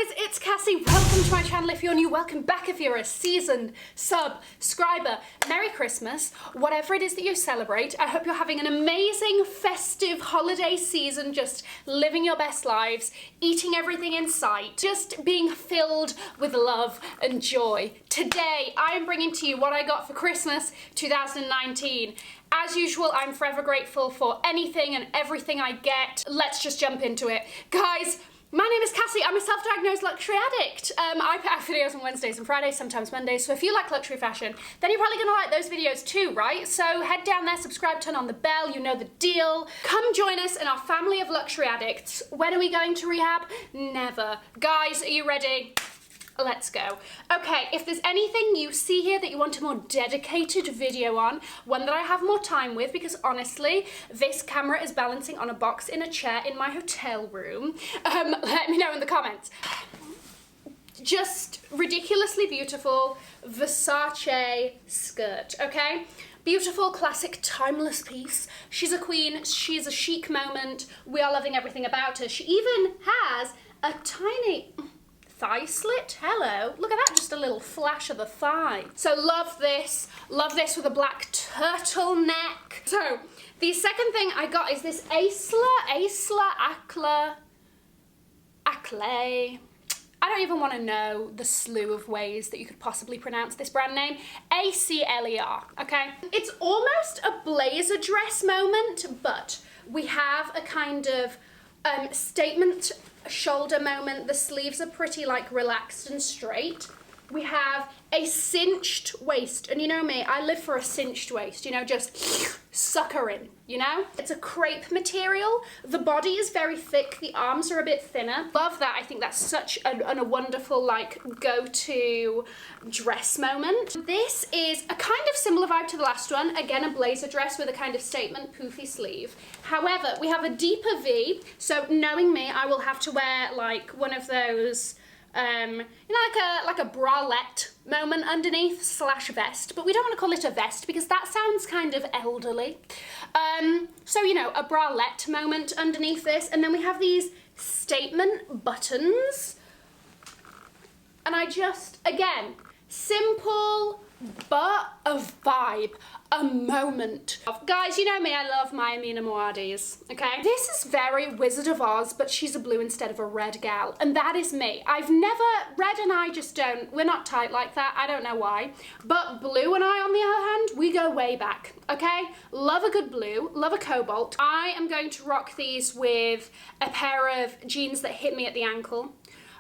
guys, it's Cassie. Welcome to my channel. If you're new, welcome back. If you're a seasoned subscriber, Merry Christmas. Whatever it is that you celebrate, I hope you're having an amazing festive holiday season, just living your best lives, eating everything in sight, just being filled with love and joy. Today, I am bringing to you what I got for Christmas 2019. As usual, I'm forever grateful for anything and everything I get. Let's just jump into it. Guys, my name is Cassie. I'm a self-diagnosed luxury addict. I put out videos on Wednesdays and Fridays, sometimes Mondays, so if you like luxury fashion, then you're probably gonna like those videos too, right? So head down there, subscribe, turn on the bell, you know the deal. Come join us in our family of luxury addicts. When are we going to rehab? Never. Guys, are you ready? Let's go. Okay, if there's anything you see here that you want a more dedicated video on, one that I have more time with, because honestly, this camera is balancing on a box in a chair in my hotel room, let me know in the comments. Just ridiculously beautiful Versace skirt, okay? Beautiful, classic, timeless piece. She's a queen, she's a chic moment. We are loving everything about her. She even has a tiny thigh slit. Hello, look at that, just a little flash of the thigh. So love this with a black turtleneck. So the second thing I got is this Aclay. I don't even want to know the slew of ways that you could possibly pronounce this brand name. A-C-L-E-R, okay? It's almost a blazer dress moment, but we have a kind of statement shoulder moment. The sleeves are pretty like relaxed and straight. We have a cinched waist, and you know me, I live for a cinched waist, you know, just sucker in, you know? It's a crepe material. The body is very thick, the arms are a bit thinner. Love that. I think that's such a wonderful like go-to dress moment. This is a kind of similar vibe to the last one. Again, a blazer dress with a kind of statement poofy sleeve. However, we have a deeper V, so knowing me, I will have to wear like one of those you know, like a bralette moment underneath slash vest, but we don't want to call it a vest because that sounds kind of elderly. So, you know, a bralette moment underneath this, and then we have these statement buttons, and I just, again, simple but a vibe, a moment. Guys, you know me, I love my Amina Muaddis, okay? This is very Wizard of Oz, but she's a blue instead of a red gal, and that is me. I've never, red and I just don't, we're not tight like that, I don't know why, but blue and I, on the other hand, we go way back, okay? Love a good blue, love a cobalt. I am going to rock these with a pair of jeans that hit me at the ankle.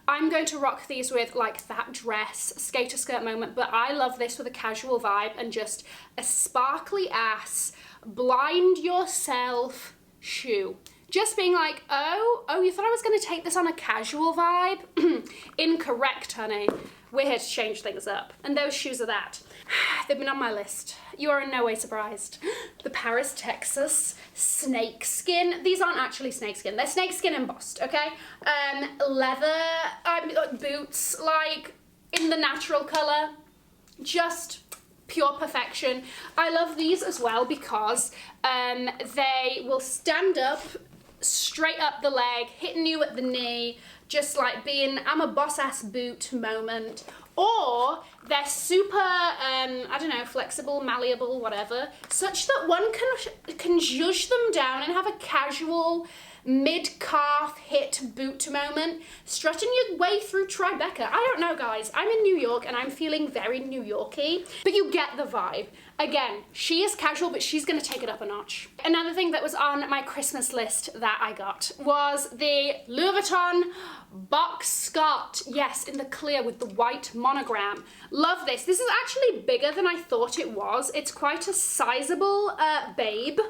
I'm going to rock these with like that dress, skater skirt moment, but I love this with a casual vibe and just a sparkly ass, blind yourself shoe. Just being like, oh, you thought I was gonna take this on a casual vibe? Incorrect, honey. We're here to change things up. And those shoes are that. They've been on my list. You are in no way surprised. The Paris, Texas snakeskin. These aren't actually snakeskin. They're snakeskin embossed, okay? Leather boots, like in the natural color. Just pure perfection. I love these as well because they will stand up straight up the leg, hitting you at the knee, just like being I'm a boss ass boot moment. Or they're super, I don't know, flexible, malleable, whatever, such that one can zhuzh them down and have a casual mid-calf hit boot moment, strutting your way through Tribeca. I don't know, guys. I'm in New York and I'm feeling very New Yorky, but you get the vibe. Again, she is casual, but she's gonna take it up a notch. Another thing that was on my Christmas list that I got was the Louis Vuitton box skirt. Yes, in the clear with the white monogram. Love this. This is actually bigger than I thought it was. It's quite a sizable babe.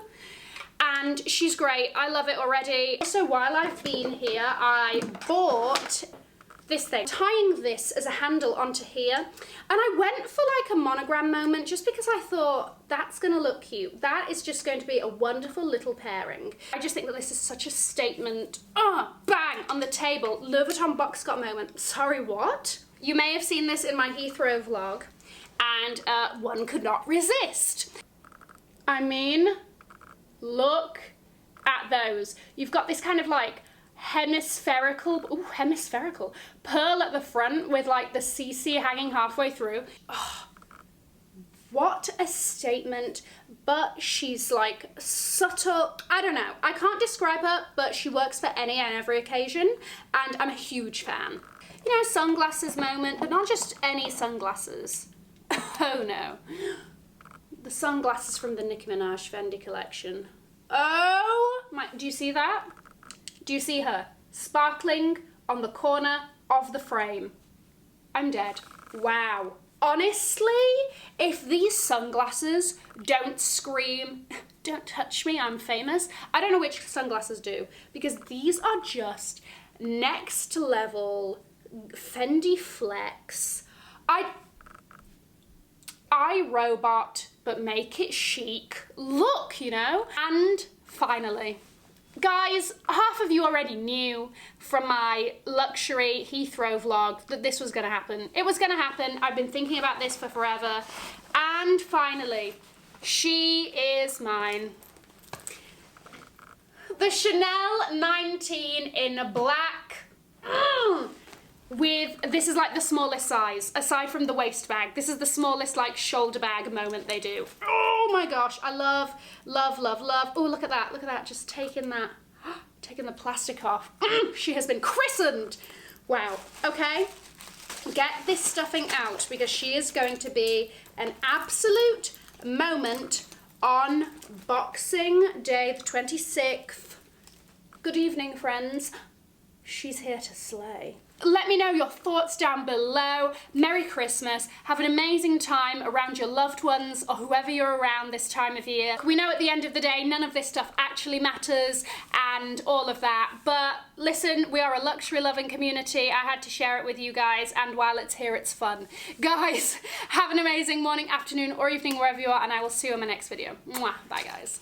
And she's great. I love it already. Also, while I've been here, I bought this thing, tying this as a handle onto here, and I went for like a monogram moment just because I thought that's gonna look cute. That is just going to be a wonderful little pairing. I just think that this is such a statement. Bang on the table. Louis Vuitton box skirt moment. Sorry, what? You may have seen this in my Heathrow vlog, and one could not resist. I mean, look at those. You've got this kind of like hemispherical pearl at the front with like the CC hanging halfway through. Oh, what a statement. But she's like subtle, I don't know, I can't describe her, but she works for any and every occasion, and I'm a huge fan. You know, sunglasses moment, but not just any sunglasses. Oh no. The sunglasses from the Nicki Minaj Fendi collection. Oh my, do you see that? Do you see her? Sparkling on the corner of the frame. I'm dead. Wow. Honestly, if these sunglasses don't scream, don't touch me, I'm famous, I don't know which sunglasses do, because these are just next level Fendi flex. I robot, but make it chic. Look, you know? And finally, guys, half of you already knew from my luxury Heathrow vlog that this was gonna happen. It was gonna happen. I've been thinking about this for forever. And finally, she is mine. The Chanel 19 in black. With, this is like the smallest size, aside from the waist bag. This is the smallest like shoulder bag moment they do. Oh my gosh, I love, love, love, love. Oh, look at that, just taking that, taking the plastic off. She has been christened. Wow, okay. Get this stuffing out because she is going to be an absolute moment on Boxing Day the 26th. Good evening, friends. She's here to slay. Let me know your thoughts down below. Merry Christmas. Have an amazing time around your loved ones or whoever you're around this time of year. We know at the end of the day, none of this stuff actually matters and all of that. But listen, we are a luxury loving community. I had to share it with you guys, and while it's here, it's fun. Guys, have an amazing morning, afternoon, or evening, wherever you are, and I will see you in my next video. Mwah. Bye, guys.